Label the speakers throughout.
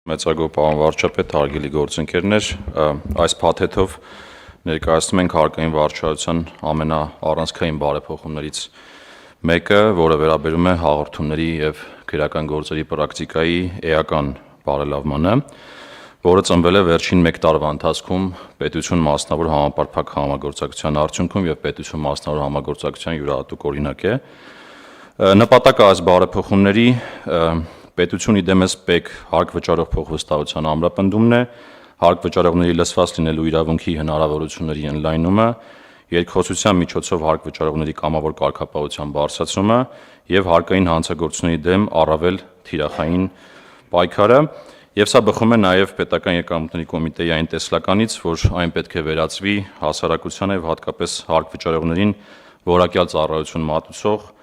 Speaker 1: Մեծագո պարոն վարչապետ, հարգելի գործընկերներ, այս փաթեթով ներկայացնում ենք հարկային վարչության ամենաառանցքային բարեփոխումներից մեկը, որը վերաբերում է հաղորդումների եւ քրեական գործերի պրակտիկայի էական բարելավմանը, որը ծնվել է վերջին 1 տարվա ընթացքում պետություն մասնավոր համապարփակ համագործակցության արդյունքում եւ պետություն մասնավոր համագործակցության յուրահատուկ օրինակ է։ Նպատակը այս բարեփոխումների պետություն իդեմս ՊԵԿ հարկ վճարող փոխվստահության ամրապնդումն է, հարկ վճարողների լսված լինելու իրավունքի հնարավորությունների ընդլայնումը, երկխոսության միջոցով հարկ վճարողների կամավոր կարգապահության բարձրացումը եւ հարկային հանցագործությունների դեմ առավել թիրախային պայքարը, եւ սա բխում է նաեւ պետական եկամուտների կոմիտեի այն տեսլականից, որ այն պետք է վերածվի հասարակությանը եւ հատկապես հարկ վճարողներին որակյալ ծառայություն մատուցող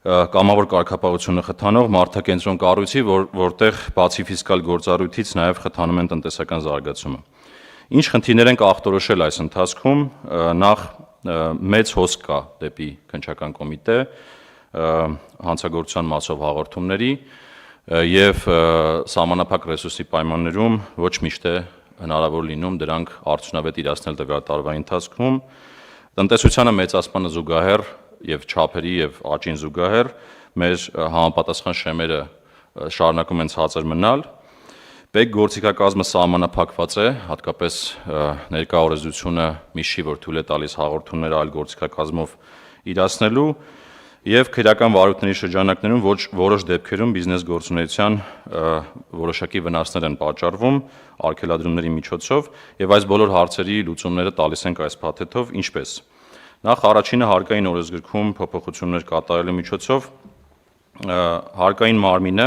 Speaker 1: կամավոր կարգապահությունը խթանող մարդակենտրոն կառույցի, որտեղ բացի ֆիսկալ գործառույթից նաև խթանում են տնտեսական զարգացումը։ Ինչ խնդիրներ ենք ախտորոշել այս ընթացքում, նախ մեծ հոսք կա դեպի քննչական կոմիտե հանցագործության մասով հաղորդումների եւ սահմանափակ ռեսուրսի պայմաններում ոչ միշտ է հնարավոր լինում դրանք արդյունավետ իրացնել տվյալ տարվա ընթացքում, տնտեսությանը մեծացմանը զուգահեռ եւ չափերի եւ աճին զուգահեռ մեր համապատասխան շեմերը շարունակում են ցածր մնալ։ ՊԵԿ գործիքակազմը սահմանափակված է, հատկապես ներկա օրենսդրությունը միշտ չի որ թույլ է տալիս հաղորդումները այլ գործիքակազմով իրացնելու եւ քրեական վարույթների շրջանակներում որոշ դեպքերում բիզնես գործունեության որոշակի վնասներ են պատճառվում արգելադրումների միջոցով եւ այս բոլոր հարցերի լուծումները տալիս ենք այս փաթեթով, ինչպես Նախ առաջինը հարկային օրենսգրքում փոփոխություններ կատարելու միջոցով հարկային մարմինը,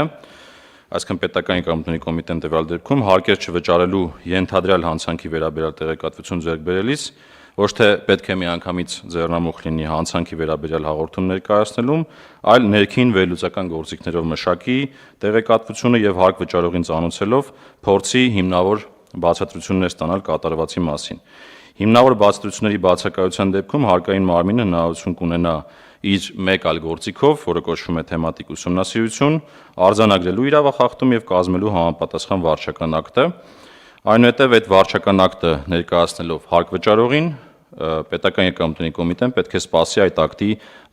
Speaker 1: այսինքն պետական եկամուտների կոմիտեն տվյալ դեպքում հարկեր չվճարելու ենթադրյալ հանցանքի վերաբերյալ տեղեկատվություն ձեռք բերելիս ոչ թե պետք է միանգամից ձեռնամուխ լինի հանցանքի վերաբերյալ հաղորդում ներկայացնելուն, այլ ներքին վերլուծական գործիքներով մշակի տեղեկատվությունը եւ հարկ վճարողին ծանոթացելով փորձի հիմնավոր բացատրություններ ստանալ կատարվածի մասին։ Հիմնավոր բացատրությունների բացակայության դեպքում հարկային մարմինը հնարավորություն կունենա իր մեկ այլ գործիքով, որը կոչվում է թեմատիկ ուսումնասիրություն, արձանագրելու իրավախախտում եւ կազմելու համապատասխան վարչական ակտը, այնուհետև այդ վարչական ակտը ներկայացնելով հարկ վճարողին, պետական եկամուտների կոմիտեն պետք է սպասի այդ ակտի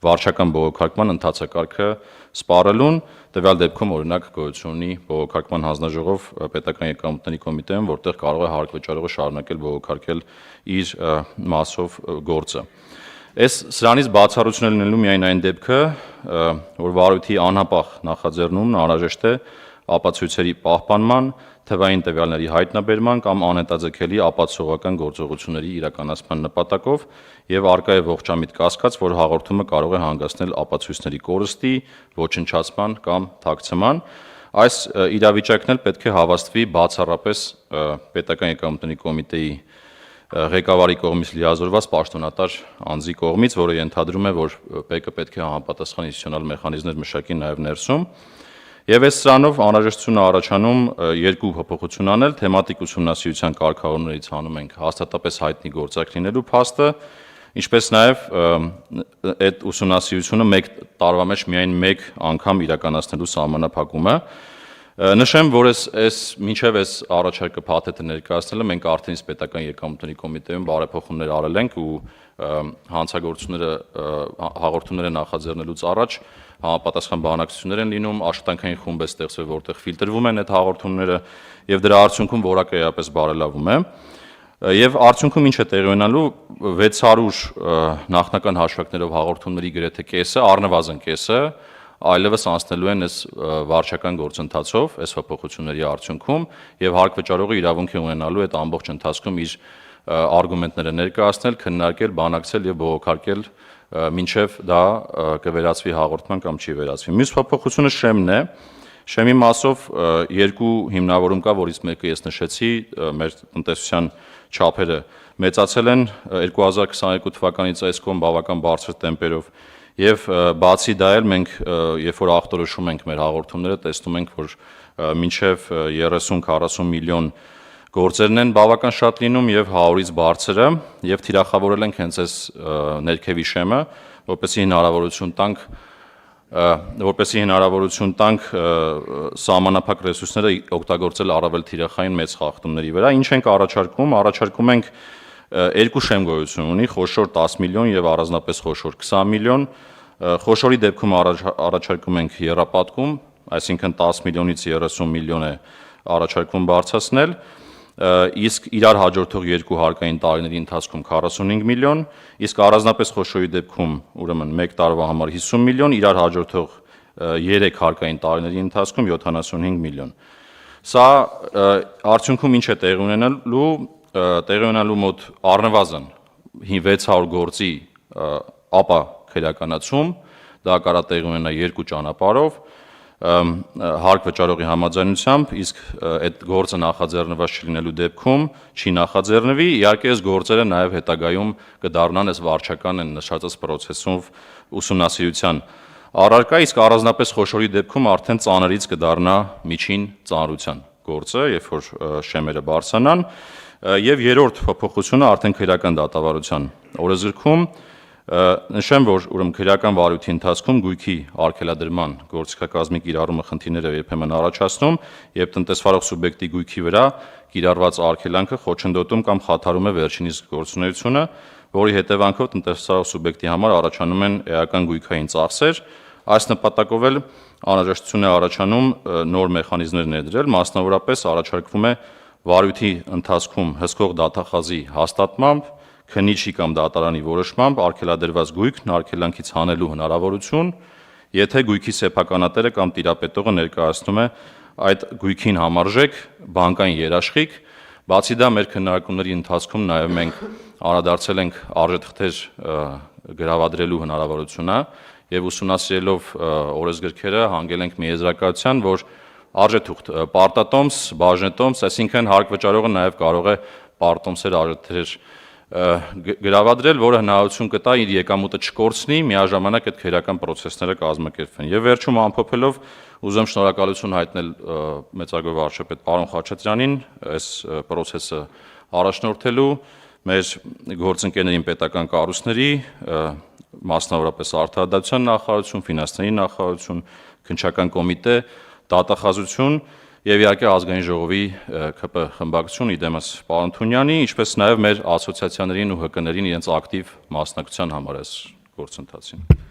Speaker 1: վարչական բողոքարկման ընթացակարգը սպառելուն, տվյալ դեպքում օրինակ գոյություն ունի բողոքարկման հանձնաժողով պետական եկամուտների կոմիտեում, որտեղ կարող է հարկ վճարողը շարունակել բողոքարկել իր մասով գործը։ Սրանից բացառություն լինելու միայն այն դեպքը, որ վարույթի անհապաղ նախաձեռնումն անհրաժեշտ է ապացույցերի պահպանման, թվային տվյալների հայտնաբերման կամ անհետաձգելի ապացուցողական գործողությունների իրականացման նպատակով եւ արկա է ողջամիտ կասկած, որ հաղորդումը կարող է հանգեցնել ապացույցների կորստի, ոչնչացման կամ թաքցման։ Այս իրավիճակն էլ պետք է հավաստվի բացառապես պետական եկամուտների կոմիտեի ղեկավարի կողմից լիազորված պաշտոնատար անձի կողմից, որը ենթադրում է, որ ՊԵԿ-ը պետք է համապատասխան ինստիտուցիոնալ մեխանիզմներ մշակի նաեւ ներսում։ Եվ այս սրանով անհրաժեշտություն առաջանում երկու փոփոխություն անել, թեմատիկ ուսումնասիրության կարգավորումներից հանում ենք հաստատապես հայտնի գործակ լինելու փաստը, ինչպես նաեւ այդ ուսումնասիրությունը 1 տարվա մեջ միայն 1 անգամ իրականացնելու սահմանափակումը։ Նշեմ, որ մինչև այս առաջարկը փաթեթը ներկայացնելը մենք արդեն իսկ պետական եկամուտների կոմիտեում բարեփոխումներ արել ենք ու հանցագործությունները հաղորդումները նախաձեռնելուց առաջ համապատասխան բանակցություններ են լինում, աշխատանքային խումբ է ստեղծվել, որտեղ ֆիլտրվում են այդ հաղորդումները եւ դրա արդյունքում որակը էապես բարելավում է։ Եվ արդյունքում ինչ է տեղի ունենալու 600 նախնական հաշվարկներով հաղորդումների գրեթե կեսը, առնվազն կեսը այլևս անցնելու են այս վարչական գործընթացով, այս փոփոխությունների արդյունքում եւ հարկ վճարողը իրավունք է ունենալու այդ ամբողջ ընթացքում իր արգումենտները ներկայացնել, քննարկել, բանակցել եւ բողոքարկել մինչև դա կվերածվի հաղորդման կամ չի վերածվի։ Մյուս փոփոխությունը շեմն է։ Շեմի մասով երկու հիմնավորում կա, որից մեկը ես նշեցի, մեր տնտեսության չափերը մեծացել են 2022 թվականից այս կողմ բավական բարձր տեմպերով եւ բացի դա էլ մենք երբ որ ախտորոշում ենք մեր հաղորդումները, տեսնում ենք, որ մինչև 30-40 միլիոն գործերն են բավական շատ լինում եւ 100-ից բարձրը եւ թիրախավորել ենք հենց այս ներքևի շեմը, որպեսզի հնարավորություն տանք որպեսզի հնարավորություն տանք սահմանափակ ռեսուրսները օգտագործել առավել թիրախային մեծ խախտումների վրա։ Ինչ ենք առաջարկում։ Առաջարկում ենք երկու շեմ գոյություն ունի՝ խոշոր 10 միլիոն եւ առանձնապես խոշոր 20 միլիոն։ Խոշորի դեպքում առաջարկում ենք եռապատկում, այսինքն 10 միլիոնից 30 միլիոն է առաջարկում բարձրացնել, իսկ իրար հաջորդող երկու հարկային տարիների ընթացքում 45 միլիոն, իսկ առանձնապես խոշորի դեպքում ուրեմն 1 տարվա համար 50 միլիոն, իրար հաջորդող 3 հարկային տարիների ընթացքում 75 միլիոն։ Սա արդյունքում ինչ է տեղի ունենալու։ Տեղի ունենալու մոտ առնվազն 600 գործի ապա քրեականացում, դա կարա տեղի ունենա երկու ճանապարհով, հարկ վճարողի համաձայնությամբ, իսկ այդ գործը նախաձեռնված չլինելու դեպքում չի նախաձեռնվի, իհարկե այս գործերը նաև հետագայում կդառնան այս վարչական են նշածած process-ով ուսումնասիրության առարկա, իսկ առանձնապես խոշորի դեպքում արդեն ծանրից կդառնա միջին ծանրության գործը, երբ որ շեմերը բարձրանան, եւ երրորդ փոփոխությունը արդեն քրեական դատավարության օրենսգրքում նշեմ, որ ուրեմն քրեական վարույթի ընթացքում գույքի արգելադրման գործիքակազմի կիրառումը խնդիրներ է երբեմն առաջացնում, եւ տնտեսվարող սուբյեկտի գույքի վրա կիրառված արգելանքը խոչընդոտում կամ խաթարում է վերջինիս գործունեությունը, որի հետևանքով տնտեսվարող սուբյեկտի համար առաջանում են էական գույքային ծախսեր։ Այս նպատակով էլ անհրաժեշտություն է առաջանում նոր մեխանիզմներ ներդրել, մասնավորապես առաջարկվում է վարույթի ընթացքում հսկող դատախազի հաստատմամբ, քննիչի կամ դատարանի որոշմամբ արգելադրված գույքն արգելանքից հանելու հնարավորություն, եթե գույքի սեփականատերը կամ տիրապետողը ներկայացնում է այդ գույքին համարժեք բանկային երաշխիք։ Բացի դա, մեր քննարկումների ընթացքում նաև մենք անդրադարձել ենք արժեթղթեր գրավադրելու հնարավորությունը եւ ուսումնասիրելով օրենսգրքերը հանգել ենք մի եզրակացության, որ արժեթուղթ, պարտատոմս, բաժնետոմս, այսինքն հարկ վճարողը նաև կարող է պարտատոմսեր, արժեթղթեր գրավադրել, որը հնարավորություն կտա իր եկամուտը չկորցնի, միաժամանակ այդ քրեական process-ները կազմակերպվեն։ Եվ վերջում ամփոփելով ուզում շնորհակալություն հայտնել մեծարգո վարչապետ պարոն Խաչատրյանին այս process-ը առաջնորդելու, մեր գործընկերներին պետական կառույցների, մասնավորապես Արդարադատության նախարարություն, Ֆինանսների նախարարություն, Քննչական կոմիտե, Դատախազություն եւ իհարկե ազգային ժողովի ՔՊ խմբակցություն իդեմս պարոն Թունյանի, ինչպես նաեւ մեր ասոցիացիաներին ու ՀԿ-ներին իրենց ակտիվ մասնակցության համար այս գործընթացին։